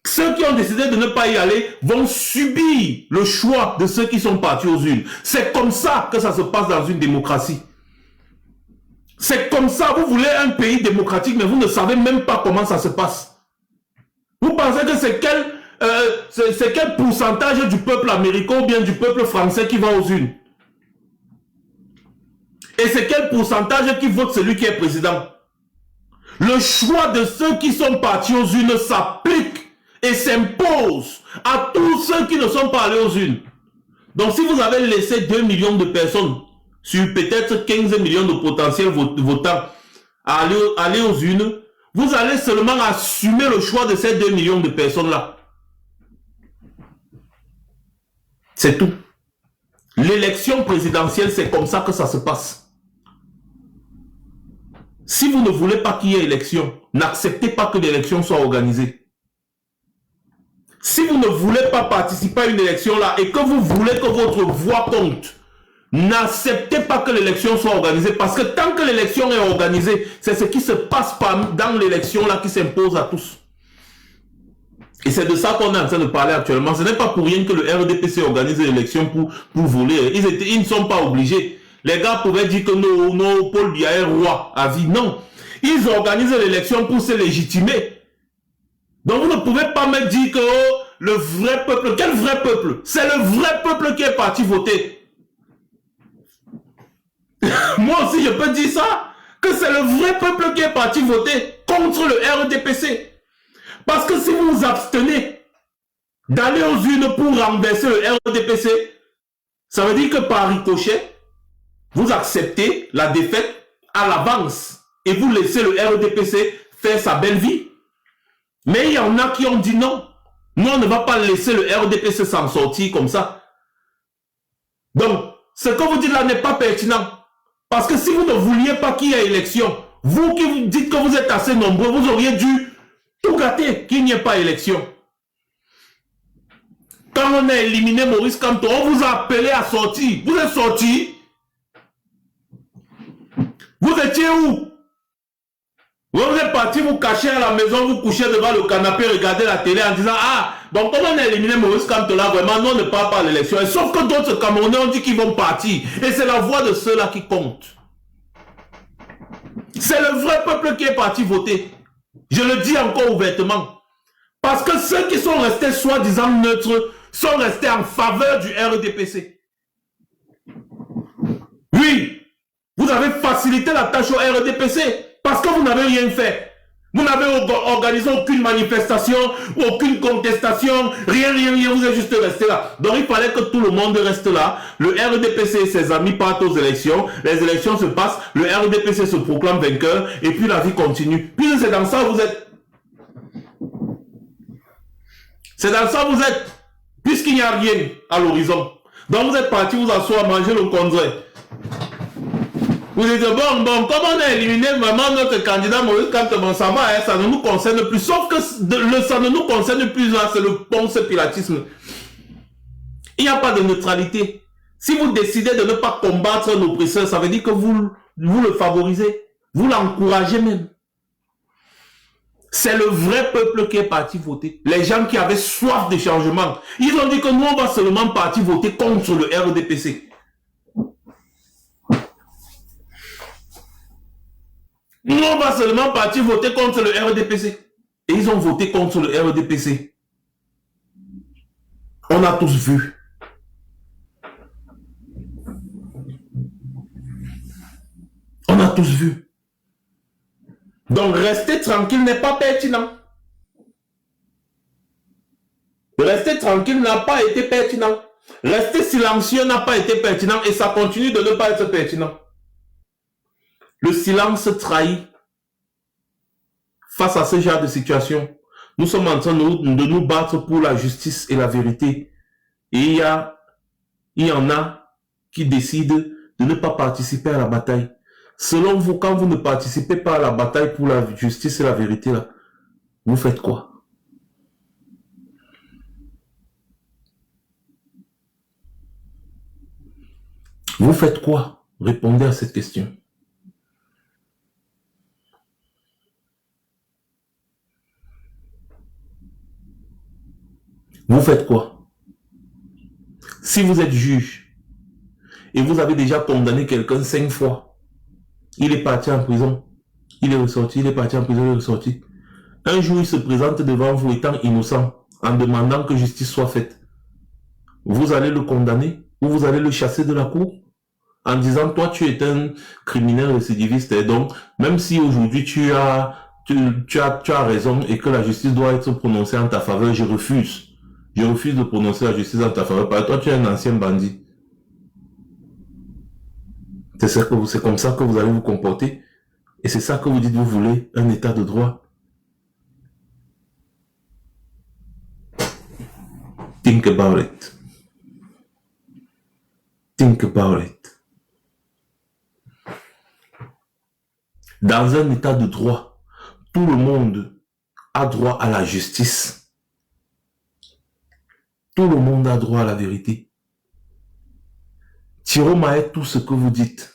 Ceux qui ont décidé de ne pas y aller vont subir le choix de ceux qui sont partis aux urnes. C'est comme ça que ça se passe dans une démocratie. C'est comme ça, vous voulez un pays démocratique, mais vous ne savez même pas comment ça se passe. Vous pensez que c'est quel pourcentage du peuple américain ou bien du peuple français qui va aux urnes? Et c'est quel pourcentage qui vote celui qui est président? Le choix de ceux qui sont partis aux urnes s'applique et s'impose à tous ceux qui ne sont pas allés aux urnes. Donc si vous avez laissé 2 millions de personnes sur peut-être 15 millions de potentiels votants à aller aux urnes, vous allez seulement assumer le choix de ces 2 millions de personnes-là. C'est tout. L'élection présidentielle, c'est comme ça que ça se passe. Si vous ne voulez pas qu'il y ait élection, n'acceptez pas que l'élection soit organisée. Si vous ne voulez pas participer à une élection là et que vous voulez que votre voix compte, n'acceptez pas que l'élection soit organisée, parce que tant que l'élection est organisée, c'est ce qui se passe dans l'élection là qui s'impose à tous. Et c'est de ça qu'on est en train de parler actuellement. Ce n'est pas pour rien que le RDPC organise l'élection pour voler. Ils ne sont pas obligés. Les gars pouvaient dire que nos Paul Biya est roi à vie. Non. Ils organisent l'élection pour se légitimer. Donc vous ne pouvez pas me dire que le vrai peuple, quel vrai peuple? C'est le vrai peuple qui est parti voter. Moi aussi je peux dire ça, que c'est le vrai peuple qui est parti voter contre le RDPC. Parce que si vous vous abstenez d'aller aux urnes pour renverser le RDPC, ça veut dire que par ricochet, vous acceptez la défaite à l'avance et vous laissez le RDPC faire sa belle vie. Mais il y en a qui ont dit non. Nous, on ne va pas laisser le RDPC s'en sortir comme ça. Donc, ce que vous dites là n'est pas pertinent. Parce que si vous ne vouliez pas qu'il y ait élection, vous qui vous dites que vous êtes assez nombreux, vous auriez dû tout gâter qu'il n'y ait pas élection. Quand on a éliminé Maurice Kamto, on vous a appelé à sortir. Vous êtes sortis. Vous étiez où? Vous êtes parti vous cacher à la maison, vous coucher devant le canapé, regarder la télé en disant ah, donc comme on a éliminé Maurice Kamto là, vraiment, nous on ne part pas à l'élection. Sauf que d'autres Camerounais ont dit qu'ils vont partir. Et c'est la voix de ceux-là qui compte. C'est le vrai peuple qui est parti voter. Je le dis encore ouvertement. Parce que ceux qui sont restés soi-disant neutres sont restés en faveur du RDPC. Oui, vous avez facilité la tâche au RDPC parce que vous n'avez rien fait. Vous n'avez organisé aucune manifestation, aucune contestation, rien, vous êtes juste resté là. Donc il fallait que tout le monde reste là. Le RDPC et ses amis partent aux élections, les élections se passent, le RDPC se proclame vainqueur et puis la vie continue. Puis c'est dans ça que vous êtes. C'est dans ça que vous êtes. Puisqu'il n'y a rien à l'horizon. Donc vous êtes parti vous asseoir, manger le condré. Vous dites, bon, comme on a éliminé vraiment notre candidat Maurice Kamto, ça va, hein, ça ne nous concerne plus. Sauf que ça ne nous concerne plus, là, c'est le ponce pilatisme. Il n'y a pas de neutralité. Si vous décidez de ne pas combattre l'oppresseur, ça veut dire que vous le favorisez. Vous l'encouragez même. C'est le vrai peuple qui est parti voter. Les gens qui avaient soif de changement. Ils ont dit que nous, on va seulement partir voter contre le RDPC. Nous, on va seulement partir voter contre le RDPC. Et ils ont voté contre le RDPC. On a tous vu. On a tous vu. Donc, rester tranquille n'est pas pertinent. Rester tranquille n'a pas été pertinent. Rester silencieux n'a pas été pertinent et ça continue de ne pas être pertinent. Le silence trahit face à ce genre de situation. Nous sommes en train de nous battre pour la justice et la vérité. Et il y en a qui décident de ne pas participer à la bataille. Selon vous, quand vous ne participez pas à la bataille pour la justice et la vérité, là, vous faites quoi? Vous faites quoi? Répondez à cette question. Vous faites quoi? Si vous êtes juge et vous avez déjà condamné quelqu'un 5 fois, Il est parti en prison. Il est ressorti, il est parti en prison, il est ressorti. Un jour, il se présente devant vous étant innocent, en demandant que justice soit faite. Vous allez le condamner ou vous allez le chasser de la cour en disant, toi, tu es un criminel récidiviste. Et donc, même si aujourd'hui tu as raison et que la justice doit être prononcée en ta faveur, je refuse. Je refuse de prononcer la justice en ta faveur. Parce que toi, tu es un ancien bandit. C'est comme ça que vous allez vous comporter. Et c'est ça que vous dites, vous voulez un état de droit. Think about it. Think about it. Dans un état de droit, tout le monde a droit à la justice. Tout le monde a droit à la vérité. Tiroma est tout ce que vous dites.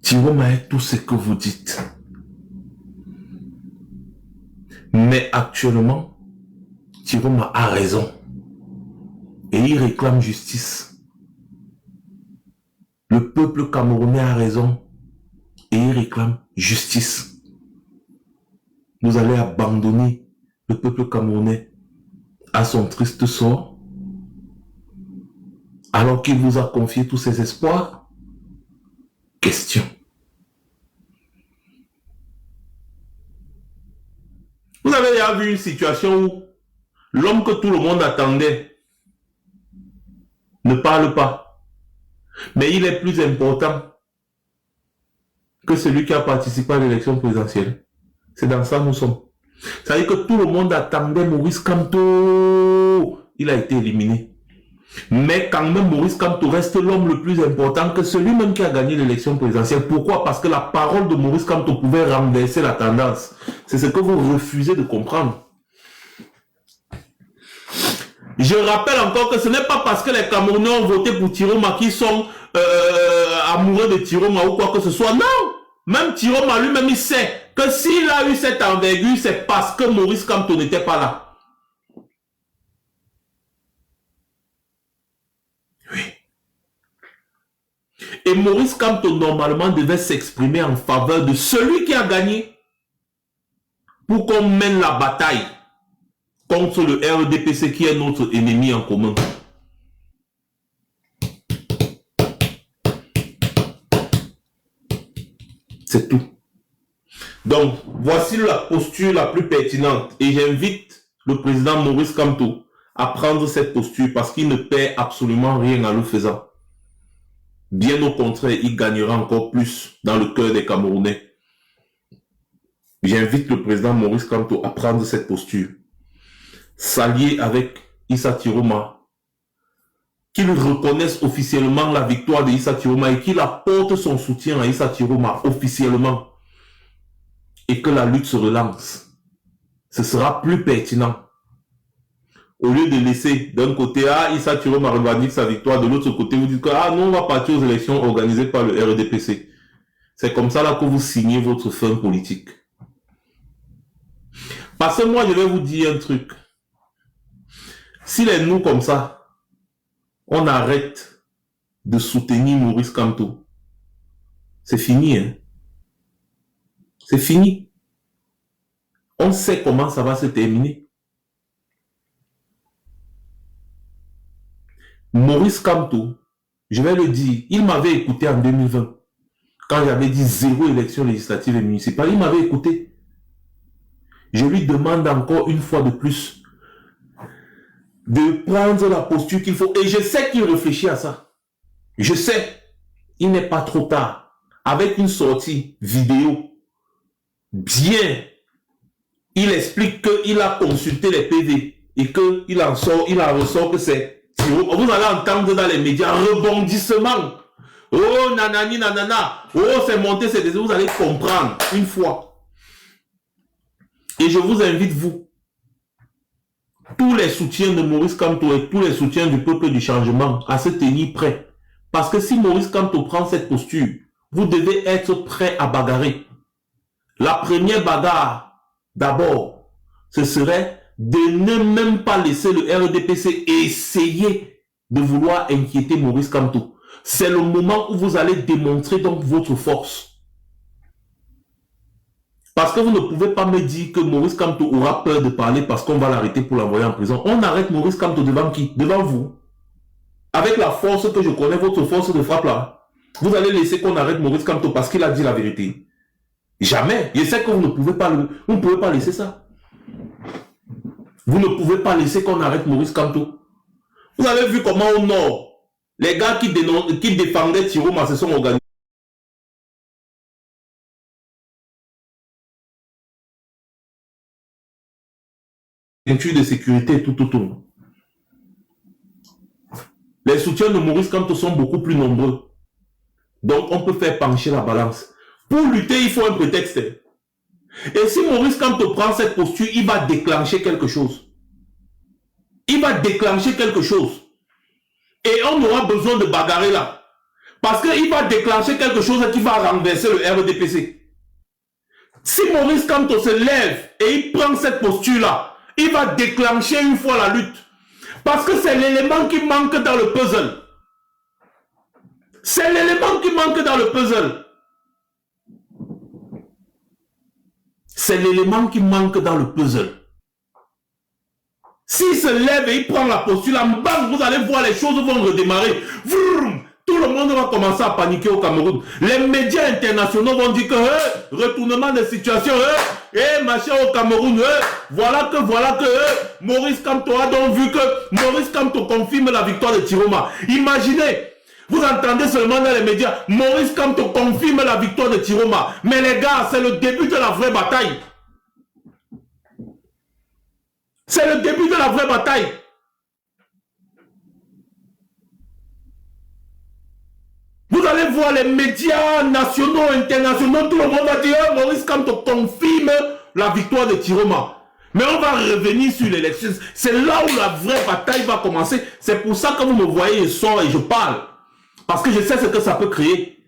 Tiroma est tout ce que vous dites. Mais actuellement, Tiroma a raison. Et il réclame justice. Le peuple camerounais a raison. Et il réclame justice. Vous allez abandonner le peuple camerounais à son triste sort, alors qu'il vous a confié tous ses espoirs? Question. Vous avez déjà vu une situation où l'homme que tout le monde attendait ne parle pas, mais il est plus important que celui qui a participé à l'élection présidentielle. C'est dans ça que nous sommes. Ça veut dire que tout le monde attendait Maurice Kamto. Il a été éliminé. Mais quand même, Maurice Kamto reste l'homme le plus important que celui-même qui a gagné l'élection présidentielle. Pourquoi? Parce que la parole de Maurice Kamto pouvait renverser la tendance. C'est ce que vous refusez de comprendre. Je rappelle encore que ce n'est pas parce que les Camerounais ont voté pour Tiroma qu'ils sont amoureux de Tiroma ou quoi que ce soit. Non! Même Tiroma lui-même, il sait que s'il a eu cette envergure, c'est parce que Maurice Kamto n'était pas là. Oui. Et Maurice Kamto, normalement, devait s'exprimer en faveur de celui qui a gagné pour qu'on mène la bataille contre le RDPC qui est notre ennemi en commun. C'est tout. Donc, voici la posture la plus pertinente. Et j'invite le président Maurice Kamto à prendre cette posture parce qu'il ne perd absolument rien en le faisant. Bien au contraire, il gagnera encore plus dans le cœur des Camerounais. J'invite le président Maurice Kamto à prendre cette posture. S'allier avec Issa Tiroma, qu'il reconnaisse officiellement la victoire de Issa Tiroma et qu'il apporte son soutien à Issa Tiroma officiellement et que la lutte se relance. Ce sera plus pertinent. Au lieu de laisser d'un côté, Issa Tiroma revendique sa victoire, de l'autre côté, vous dites que nous on va partir aux élections organisées par le RDPC. C'est comme ça là que vous signez votre fin politique. Parce que moi je vais vous dire un truc. S'il est nous comme ça, on arrête de soutenir Maurice Kamto. C'est fini, hein. C'est fini. On sait comment ça va se terminer. Maurice Kamto, je vais le dire, il m'avait écouté en 2020. Quand j'avais dit 0 élection législative et municipale, il m'avait écouté. Je lui demande encore une fois de plus de prendre la posture qu'il faut. Et je sais qu'il réfléchit à ça. Je sais. Il n'est pas trop tard. Avec une sortie vidéo bien, il explique qu'il a consulté les PV et qu'il en ressort que c'est Tiroma. Vous allez entendre dans les médias rebondissement. Oh nanani nanana. Oh c'est monté, c'est des... Vous allez comprendre une fois. Et je vous invite, vous, tous les soutiens de Maurice Kamto et tous les soutiens du peuple du changement à se tenir prêts. Parce que si Maurice Kamto prend cette posture, vous devez être prêt à bagarrer. La première bagarre, d'abord, ce serait de ne même pas laisser le RDPC essayer de vouloir inquiéter Maurice Kamto. c'est le moment où vous allez démontrer donc votre force. Parce que vous ne pouvez pas me dire que Maurice Kamto aura peur de parler parce qu'on va l'arrêter pour l'envoyer en prison. On arrête Maurice Kamto devant qui? Devant vous. Avec la force que je connais, votre force de frappe là. Vous allez laisser qu'on arrête Maurice Kamto parce qu'il a dit la vérité. Jamais. Je sais que vous ne pouvez pas laisser ça. Vous ne pouvez pas laisser qu'on arrête Maurice Kamto. Vous avez vu comment au nord, les gars qui défendaient Tiroma se sont organisés. De sécurité tout autour. Les soutiens de Maurice Kamto sont beaucoup plus nombreux. Donc on peut faire pencher la balance. Pour lutter, il faut un prétexte. Et si Maurice Kamto prend cette posture, il va déclencher quelque chose. Il va déclencher quelque chose. Et on aura besoin de bagarrer là. Parce qu'il va déclencher quelque chose qui va renverser le RDPC. Si Maurice Kamto se lève et il prend cette posture là, il va déclencher une fois la lutte. Parce que c'est l'élément qui manque dans le puzzle. C'est l'élément qui manque dans le puzzle. C'est l'élément qui manque dans le puzzle. S'il se lève et il prend la posture, là, bang, vous allez voir les choses vont redémarrer. Vroom, tout le monde va commencer à paniquer au Cameroun. Les médias internationaux vont dire que retournement de situation, machin au Cameroun, voilà que Maurice Kamto a donc vu que Maurice Kamto confirme la victoire de Tiroma. Imaginez, vous entendez seulement dans les médias, Maurice Kamto confirme la victoire de Tiroma. Mais les gars, c'est le début de la vraie bataille. C'est le début de la vraie bataille. Vous allez voir les médias nationaux, internationaux, tout le monde va dire Maurice Kamto confirme la victoire de Tiroma. Mais on va revenir sur l'élection. C'est là où la vraie bataille va commencer. C'est pour ça que vous me voyez, je sors et je parle. Parce que je sais ce que ça peut créer.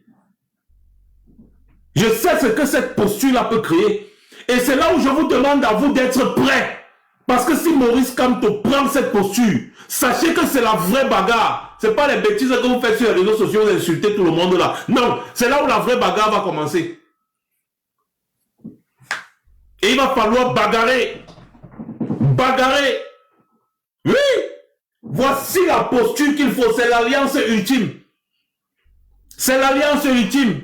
Je sais ce que cette posture-là peut créer. Et c'est là où je vous demande à vous d'être prêts. Parce que si Maurice Kamto prend cette posture, sachez que c'est la vraie bagarre. Ce n'est pas les bêtises que vous faites sur les réseaux sociaux, vous insultez tout le monde là. Non, c'est là où la vraie bagarre va commencer. Et il va falloir bagarrer. Bagarrer. Oui. Voici la posture qu'il faut. C'est l'alliance ultime. C'est l'alliance ultime.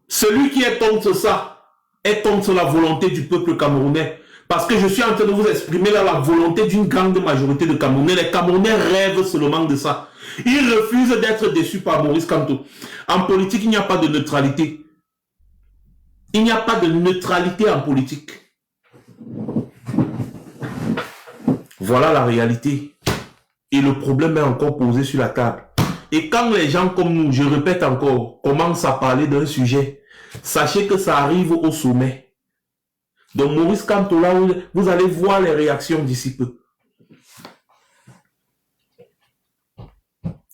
Celui qui est contre ça est contre la volonté du peuple camerounais. Parce que je suis en train de vous exprimer là la volonté d'une grande majorité de Camerounais. Les Camerounais rêvent seulement de ça. Ils refusent d'être déçus par Maurice Kamto. En politique, il n'y a pas de neutralité. Il n'y a pas de neutralité en politique. Voilà la réalité. Et le problème est encore posé sur la table. Et quand les gens comme nous, je répète encore, commencent à parler d'un sujet, sachez que ça arrive au sommet. Donc Maurice Kamto, là, vous allez voir les réactions d'ici peu.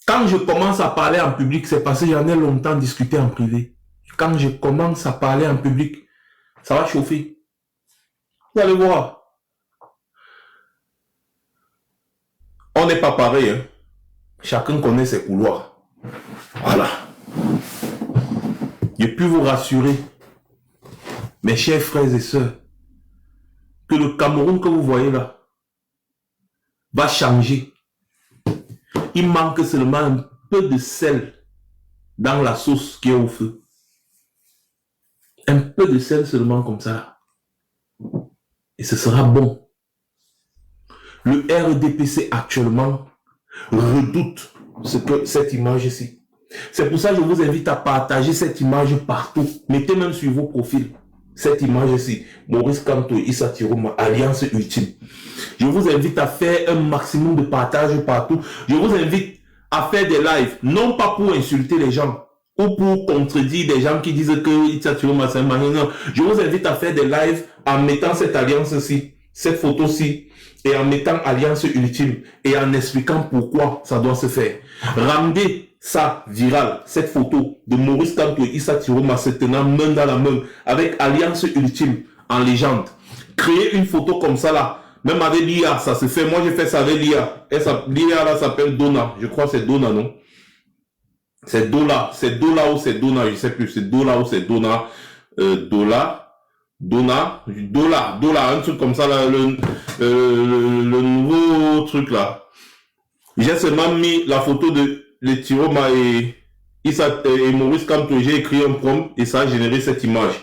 Quand je commence à parler en public, c'est parce que j'en ai longtemps discuté en privé. Quand je commence à parler en public, ça va chauffer. Vous allez voir. On n'est pas pareil, hein. Chacun connaît ses couloirs. Voilà. Je puis vous rassurer, mes chers frères et sœurs, que le Cameroun que vous voyez là va changer. Il manque seulement un peu de sel dans la sauce qui est au feu. Un peu de sel seulement comme ça. Et ce sera bon. Le RDPC actuellement redoute cette image ici. C'est pour ça que je vous invite à partager cette image partout. Mettez même sur vos profils cette image ici. Maurice Kamto, Issa Tiroma, Alliance Ultime. Je vous invite à faire un maximum de partage partout. Je vous invite à faire des lives. Non pas pour insulter les gens ou pour contredire des gens qui disent que Issa Tiroma c'est un mari. Non. Je vous invite à faire des lives en mettant cette alliance-ci, cette photo-ci, et en mettant alliance ultime et en expliquant pourquoi ça doit se faire. Rendez ça viral, cette photo de Maurice Kamto et Issa Tiroma se tenant main dans la main avec alliance ultime en légende. Créez une photo comme ça là, même avec l'IA, ça se fait. Moi j'ai fait ça avec l'IA. L'IA là s'appelle Donna, je crois que c'est Donna, non? C'est Dola ou c'est Dona, je sais plus, c'est Dola ou c'est Dona, Dola, un truc comme ça, là, le nouveau truc là. J'ai seulement mis la photo de Tiroma et Maurice Kamto, j'ai écrit un prompt et ça a généré cette image.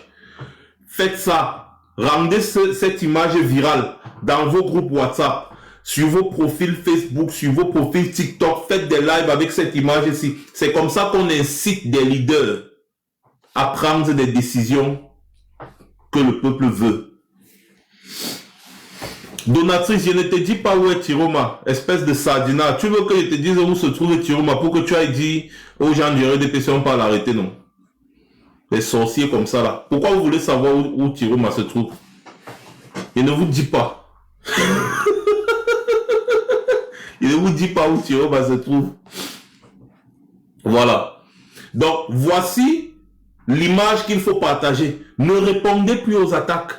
Faites ça, rendez cette image virale dans vos groupes WhatsApp, sur vos profils Facebook, sur vos profils TikTok, faites des lives avec cette image ici. C'est comme ça qu'on incite des leaders à prendre des décisions que le peuple veut. Donatrice, je ne te dis pas où est Tiroma, espèce de sardina. Tu veux que je te dise où se trouve Tiroma pour que tu ailles dire aux gens du RDPC, on peut l'arrêter, non? Les sorciers comme ça là. Pourquoi vous voulez savoir où Tiroma se trouve? Il ne vous dit pas. Il ne vous dit pas où Tiroma se trouve. Voilà. Donc, voici l'image qu'il faut partager. Ne répondez plus aux attaques.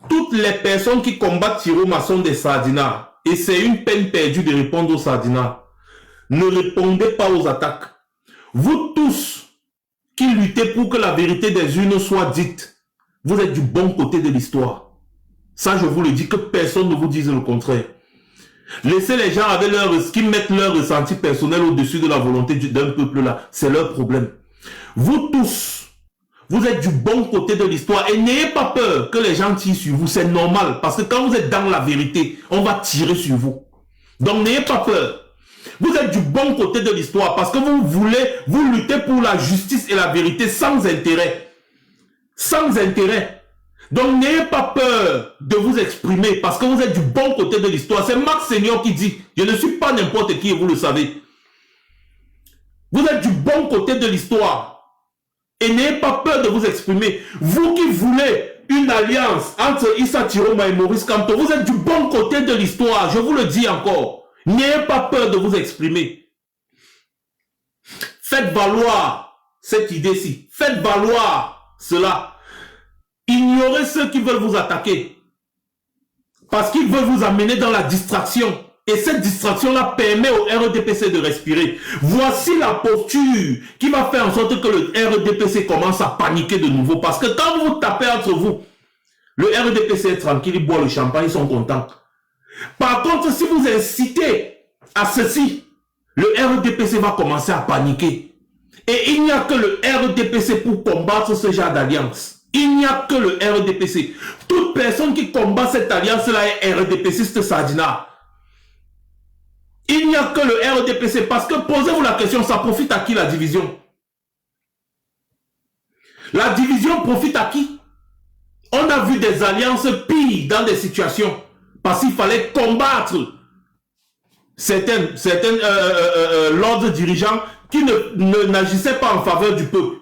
Toutes les personnes qui combattent Tiroma sont des sardinards. Et c'est une peine perdue de répondre aux sardinards. Ne répondez pas aux attaques. Vous tous qui luttez pour que la vérité des urnes soit dite, vous êtes du bon côté de l'histoire. Ça, je vous le dis, que personne ne vous dise le contraire. Laissez les gens avec qui mettent leur ressenti personnel au-dessus de la volonté d'un peuple là. C'est leur problème. Vous tous, vous êtes du bon côté de l'histoire et n'ayez pas peur que les gens tirent sur vous. C'est normal parce que quand vous êtes dans la vérité, on va tirer sur vous. Donc n'ayez pas peur. Vous êtes du bon côté de l'histoire parce que vous luttez pour la justice et la vérité sans intérêt. Sans intérêt. Donc n'ayez pas peur de vous exprimer parce que vous êtes du bon côté de l'histoire. C'est Max Seigneur qui dit, je ne suis pas n'importe qui et vous le savez. Vous êtes du bon côté de l'histoire. Et n'ayez pas peur de vous exprimer. Vous qui voulez une alliance entre Issa Tiroma et Maurice Kamto, vous êtes du bon côté de l'histoire. Je vous le dis encore. N'ayez pas peur de vous exprimer. Faites valoir cette idée-ci. Faites valoir cela. Ignorez ceux qui veulent vous attaquer. Parce qu'ils veulent vous amener dans la distraction. Et cette distraction-là permet au RDPC de respirer. Voici la posture qui va faire en sorte que le RDPC commence à paniquer de nouveau. Parce que quand vous tapez entre vous, le RDPC est tranquille, il boit le champagne, ils sont contents. Par contre, si vous incitez à ceci, le RDPC va commencer à paniquer. Et il n'y a que le RDPC pour combattre ce genre d'alliance. Il n'y a que le RDPC. Toute personne qui combat cette alliance-là est RDPCiste sardinard. Il n'y a que le RDPC parce que posez-vous la question, ça profite à qui la division? La division profite à qui? On a vu des alliances pires dans des situations. Parce qu'il fallait combattre certains l'ordre dirigeant qui n'agissaient pas en faveur du peuple.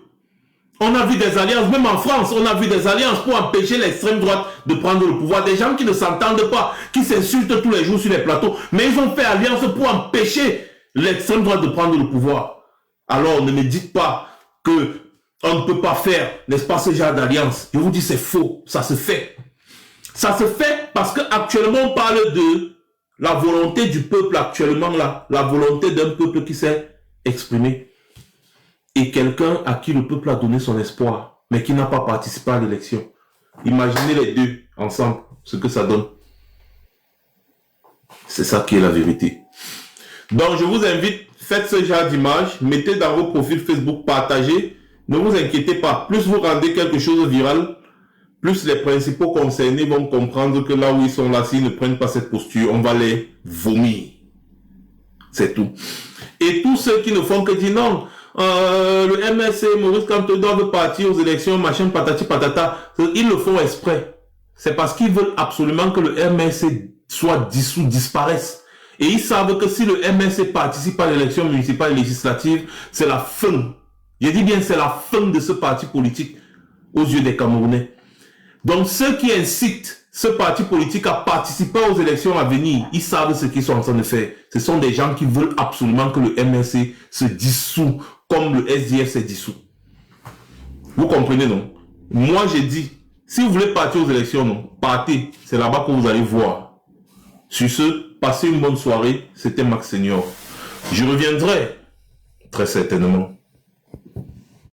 On a vu des alliances, même en France, on a vu des alliances pour empêcher l'extrême droite de prendre le pouvoir. Des gens qui ne s'entendent pas, qui s'insultent tous les jours sur les plateaux. Mais ils ont fait alliance pour empêcher l'extrême droite de prendre le pouvoir. Alors ne me dites pas que on ne peut pas faire, n'est-ce pas, ce genre d'alliance. Je vous dis c'est faux, ça se fait. Ça se fait parce qu'actuellement on parle de la volonté du peuple actuellement là, la volonté d'un peuple qui s'est exprimé et quelqu'un à qui le peuple a donné son espoir mais qui n'a pas participé à l'élection. Imaginez les deux ensemble, ce que ça donne. C'est ça qui est la vérité. Donc je vous invite, faites ce genre d'image, mettez dans vos profils Facebook, partagez, ne vous inquiétez pas, plus vous rendez quelque chose viral, plus les principaux concernés vont comprendre que là où ils sont là, s'ils ne prennent pas cette posture, on va les vomir. C'est tout. Et tous ceux qui ne font que dire non, le MSC, Maurice Kamto doivent partir aux élections, machin, patati patata, ils le font exprès. C'est parce qu'ils veulent absolument que le MSC soit dissous, disparaisse. Et ils savent que si le MSC participe à l'élection municipale et législative, c'est la fin. Je dis bien, c'est la fin de ce parti politique aux yeux des Camerounais. Donc ceux qui incitent ce parti politique à participer aux élections à venir, ils savent ce qu'ils sont en train de faire. Ce sont des gens qui veulent absolument que le MSC se dissout comme le SDF s'est dissous. Vous comprenez, non? Moi, j'ai dit, si vous voulez partir aux élections, non, partez. C'est là-bas que vous allez voir. Sur ce, passez une bonne soirée. C'était Max Senior. Je reviendrai, très certainement.